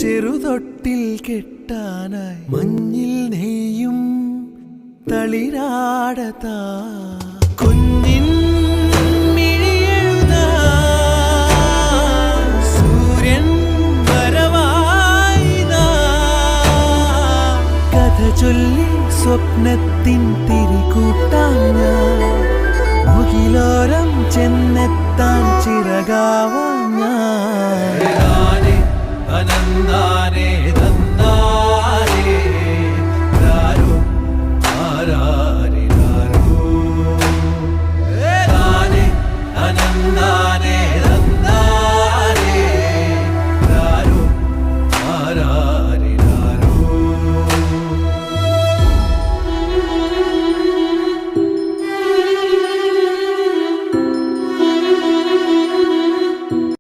ചെറുതൊട്ടിൽ കെട്ടാനായി മഞ്ഞിൽ നെയ്യും തളിരാടതാ കുഞ്ഞിൻ മിഴിയെഴുതാ സൂര്യൻ വരവായിതാ കഥ ചൊല്ലി സ്വപ്നത്തിൻ തിരികൂട്ടാൻ ഞാൻ മുകിലോരം ചെന്നെത്താൻ ചിറകാവാ